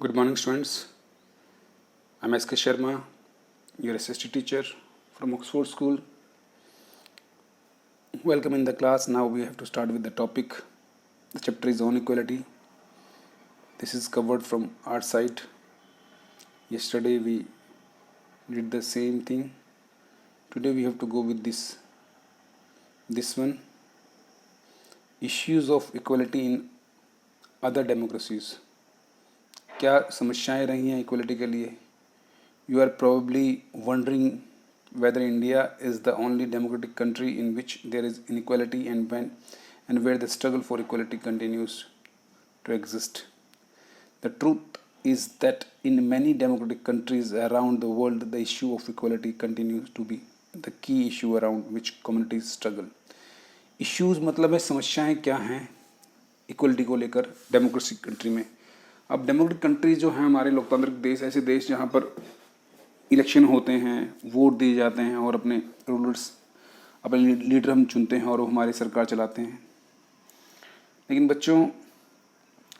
Good morning, students. I'm S.K. Sharma, your SST teacher from Oxford School. Welcome in the class. Now we have to start with the topic. The chapter is on equality. This is covered from our side. Yesterday we did the same thing. Today we have to go with this one. Issues of equality in other democracies. क्या समस्याएं रही हैं equality के लिए? You are probably wondering whether India is the only democratic country in which there is inequality and where the struggle for equality continues to exist. The truth is that in many democratic countries around the world, the issue of equality continues to be the key issue around which communities struggle. Issues मतलब है समस्याएं क्या हैं equality को लेकर democracy country में. अब democratic countries जो हैं हमारे लोकतांत्रिक देश, ऐसे देश जहाँ पर इलेक्शन होते हैं, वोट दिए जाते हैं और अपने रूलर्स, अपने लीडर हम चुनते हैं और वो हमारी सरकार चलाते हैं. लेकिन बच्चों,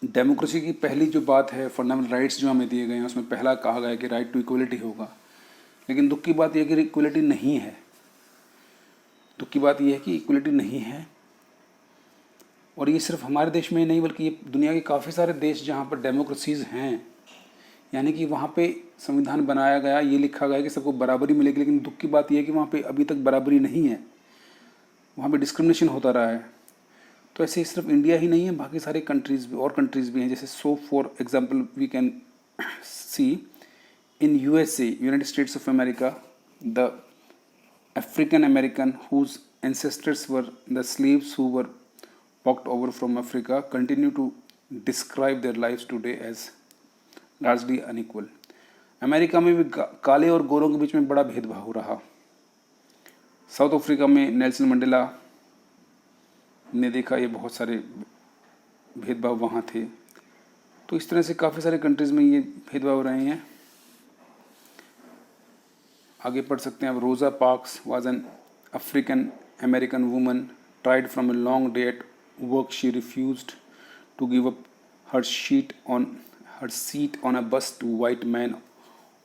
डेमोक्रेसी की पहली जो बात है, फंडामेंटल राइट्स जो हमें दिए गए हैं, उसमें पहला कहा गया है कि राइट टू इक्वलिटी होगा. लेकिन दुख की बात यह है कि इक्वलिटी नहीं है. दुख की बात यह है कि इक्वलिटी नहीं है. और ये सिर्फ हमारे देश में ही नहीं बल्कि ये दुनिया के काफ़ी सारे देश जहाँ पर डेमोक्रेसीज़ हैं, यानी कि वहाँ पे संविधान बनाया गया, ये लिखा गया कि सबको बराबरी मिलेगी. लेकिन दुख की बात यह है कि वहाँ पे अभी तक बराबरी नहीं है, वहाँ पे डिस्क्रिमिनेशन होता रहा है. तो ऐसे सिर्फ इंडिया ही नहीं है, बाकी सारे कंट्रीज़ भी और कंट्रीज़ भी हैं. जैसे for example we can see in USA, United States of America, the African American whose ancestors were the slaves who were walked over from Africa continue to describe their lives today as largely unequal. America में भी काले और गोरों के बीच में बड़ा भेदभाव रहा. साउथ अफ्रीका में नेल्सन मंडेला ने देखा ये बहुत सारे भेदभाव वहाँ थे. तो इस तरह से काफ़ी सारे कंट्रीज़ में ये भेदभाव रहे हैं. आगे पढ़ सकते हैं. अब रोज़ा parks was an African American woman tried from a long day at work. She refused to give up her seat on a bus to white men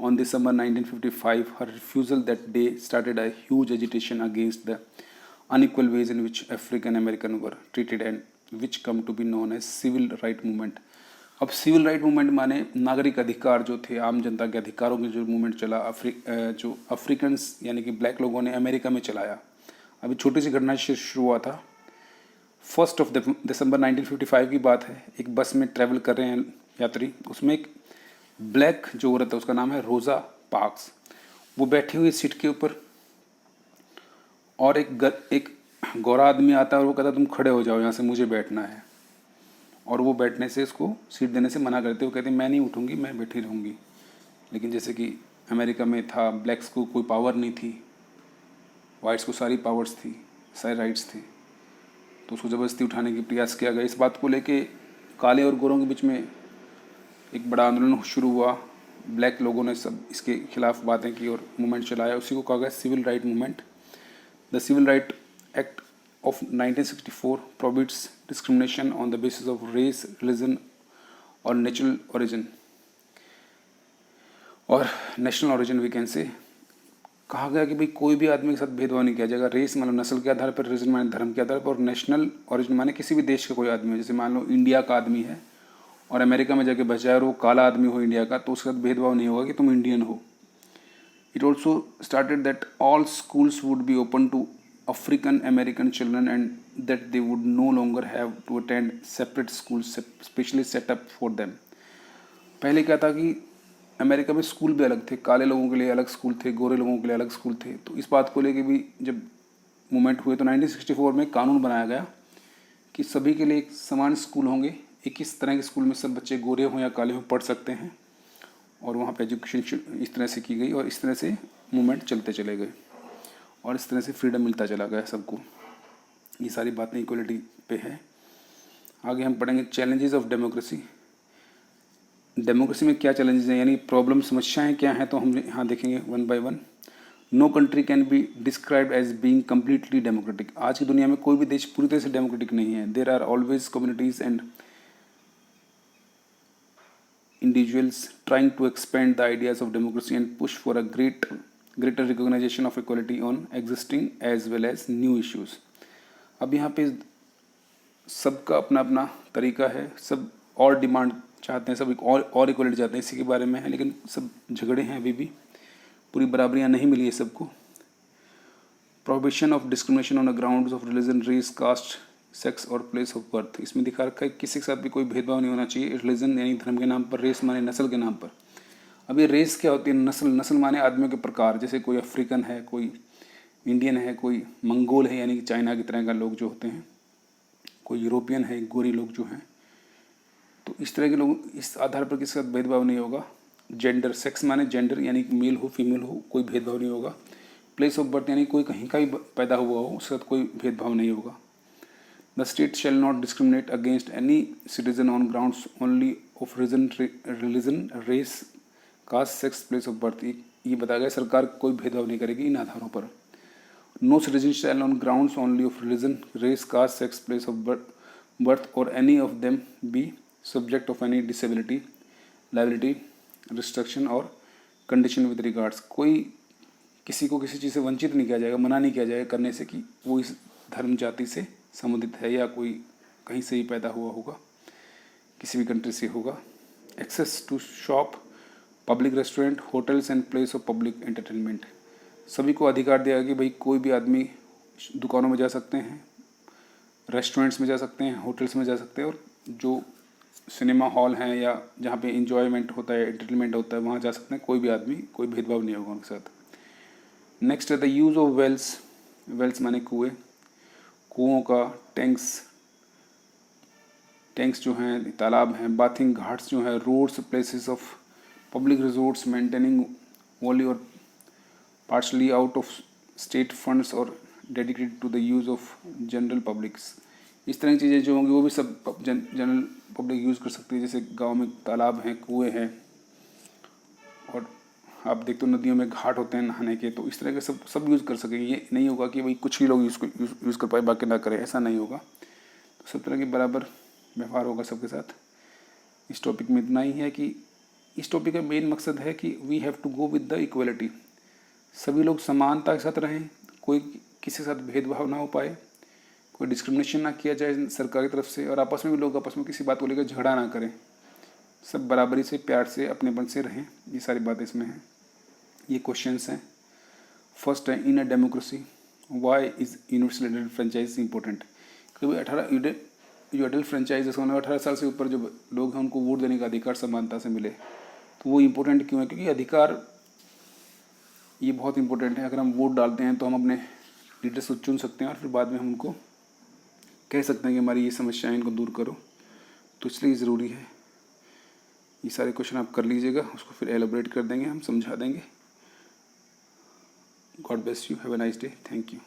on December 1955. Her refusal that day started a huge agitation against the unequal ways in which African Americans were treated and which come to be known as civil right movement. अब civil right movement माने नागरिक अधिकार जो थे, आम जनता के अधिकारों के जो मूवमेंट चला, जो अफ्रीकन्स यानी कि ब्लैक लोगों ने अमेरिका में चलाया. अभी छोटी सी घटना से शुरू हुआ था. 1 दिसंबर 1955 की बात है. एक बस में ट्रैवल कर रहे हैं यात्री, उसमें एक ब्लैक जो औरत है, उसका नाम है रोज़ा पार्क्स, वो बैठी हुई सीट के ऊपर और एक गोरा आदमी आता है और वो कहता तुम खड़े हो जाओ, यहाँ से मुझे बैठना है. और वो बैठने से, इसको सीट देने से मना करते. वो कहते मैं नहीं उठूँगी, मैं बैठी रहूँगी. लेकिन जैसे कि अमेरिका में था, ब्लैक्स को कोई पावर नहीं थी, वाइट्स को सारी पावर्स थी, सारे राइट्स थे. तो उसको ज़बरदस्ती उठाने की प्रयास किया गया. इस बात को लेके काले और गोरों के बीच में एक बड़ा आंदोलन शुरू हुआ. ब्लैक लोगों ने सब इसके खिलाफ बातें की और मूवमेंट चलाया. उसी को कहा गया civil right movement. The civil right act of 1964 prohibits discrimination on the basis of race, religion or natural origin और national origin we can say. कहा गया कि भाई कोई भी आदमी के साथ भेदभाव नहीं किया जाएगा. रेस मतलब नस्ल के आधार पर, रीजन माने धर्म के आधार पर, और नेशनल ओरिजिन माने किसी भी देश का कोई आदमी हो. जैसे मान लो इंडिया का आदमी है और अमेरिका में जाके बस जाए और वो काला आदमी हो इंडिया का, तो उसके साथ भेदभाव नहीं होगा कि तुम इंडियन हो. It also started that all schools would be open to African American children and that they would no longer have to attend separate schools specially set up for them. पहले क्या था कि अमेरिका में school भी अलग थे, काले लोगों के लिए अलग स्कूल थे, गोरे लोगों के लिए अलग स्कूल थे. तो इस बात को लेके भी जब मूवमेंट हुए तो 1964 में कानून बनाया गया कि सभी के लिए एक समान स्कूल होंगे. एक इस तरह के स्कूल में सब बच्चे गोरे हों या काले हों पढ़ सकते हैं. और वहाँ पर एजुकेशन इस तरह से की गई और इस तरह से मूवमेंट चलते चले गए और इस तरह से फ्रीडम मिलता चला गया सबको. ये सारी बातें इक्वलिटी पे है. आगे हम पढ़ेंगे चैलेंजेस ऑफ डेमोक्रेसी. डेमोक्रेसी में क्या चैलेंजेस हैं, यानी प्रॉब्लम, समस्याएं क्या हैं, तो हम यहाँ देखेंगे one by one. No country can be described as being completely democratic. आज की दुनिया में कोई भी देश पूरी तरह से डेमोक्रेटिक नहीं है. There are always communities and individuals trying to expand the ideas of democracy and push for a greater recognition of equality on existing as well as new issues. अब यहाँ पे सबका अपना अपना तरीका है, सब और डिमांड चाहते हैं, सब एक और इक्वलिटी चाहते हैं, इसी के बारे में है, लेकिन सब झगड़े हैं, अभी भी पूरी बराबरियाँ नहीं मिली है सबको. Prohibition of discrimination on the grounds of religion, race, caste, sex और प्लेस ऑफ बर्थ. इसमें दिखा रखा है किसी के साथ भी कोई भेदभाव नहीं होना चाहिए रिलीजन यानी धर्म के नाम पर, रेस माने नस्ल के नाम पर. अब ये रेस क्या होती है? नस्ल माने आदमियों के प्रकार, जैसे कोई अफ्रीकन है, कोई इंडियन है, कोई मंगोल है यानी कि चाइना की तरह का लोग जो होते हैं, कोई यूरोपियन है, गोरी लोग जो हैं, तो इस तरह के लोग, इस आधार पर किसी के साथ भेदभाव नहीं होगा. जेंडर, सेक्स माने जेंडर यानी कि मेल हो फीमेल हो, कोई भेदभाव नहीं होगा. प्लेस ऑफ बर्थ यानी कोई कहीं का भी पैदा हुआ हो, उसके साथ कोई भेदभाव नहीं होगा. The state shall not discriminate against any citizen on grounds only of religion, race, caste, sex, place of birth. ये बताया गया सरकार कोई भेदभाव नहीं करेगी इन आधारों पर. No citizen shall on grounds only of religion, race, caste, sex, place of birth और any of them be subject of any disability, liability, restriction और कंडीशन विद रिगार्ड्स. कोई किसी को किसी चीज़ से वंचित नहीं किया जाएगा, मना नहीं किया जाएगा करने से कि वो इस धर्म जाति से संबंधित है या कोई कहीं से ही पैदा हुआ होगा, किसी भी कंट्री से होगा. Access to shop, public restaurant, hotels and place of public entertainment. सभी को अधिकार दिया गया कि भाई कोई भी आदमी दुकानों में जा सकते हैं, रेस्टोरेंट्स में जा सकते हैं, होटल्स में जा सकते हैं, और जो सिनेमा हॉल हैं या जहाँ पे इंजॉयमेंट होता है, एंटरटेनमेंट होता है, वहाँ जा सकते हैं. कोई भी आदमी, कोई भेदभाव नहीं होगा उनके साथ. नेक्स्ट है the use of wells. Wells माने कुएँ, कुओं का, टैंक्स जो हैं, तालाब हैं, बाथिंग घाट्स जो हैं, roads, places of public resorts maintaining only और partially out of state funds और dedicated to the use of general publics. इस तरह की चीज़ें जो होंगी वो भी सब जनरल पब्लिक यूज़ कर सकती है. जैसे गांव में तालाब हैं, कुएँ हैं, और आप देखते हो नदियों में घाट होते हैं नहाने के, तो इस तरह के सब यूज़ कर सकेंगे. ये नहीं होगा कि भाई कुछ ही लोग यूज़ कर पाए बाकी ना करें, ऐसा नहीं होगा. तो सब तरह के बराबर व्यवहार होगा सबके साथ. इस टॉपिक में इतना ही है कि इस टॉपिक का मेन मकसद है कि we have to go with the equality. सभी लोग समानता के साथ रहें, कोई किसी के साथ भेदभाव ना हो पाए, कोई डिस्क्रिमिनेशन ना किया जाए सरकार की तरफ से, और आपस में भी लोग आपस में किसी बात को लेकर झगड़ा ना करें. सब बराबरी से, प्यार से, अपनेपन से रहें. ये सारी बातें इसमें हैं. ये क्वेश्चंस हैं. फर्स्ट है, in a democracy why is universal adult franchise important. क्योंकि जो एडल्ट फ्रेंचाइज 18 साल से ऊपर जो लोग हैं उनको वोट देने का अधिकार समानता से मिले, तो वो इम्पोर्टेंट क्यों है? क्योंकि अधिकार ये बहुत इंपॉर्टेंट है. अगर हम वोट डालते हैं तो हम अपने लीडर्स को चुन सकते हैं और फिर बाद में हम उनको कह सकते हैं कि हमारी ये समस्याएं, इनको दूर करो. तो इसलिए ज़रूरी है. ये सारे क्वेश्चन आप कर लीजिएगा, उसको फिर एलोबरेट कर देंगे, हम समझा देंगे. God bless you, have a nice day, thank you.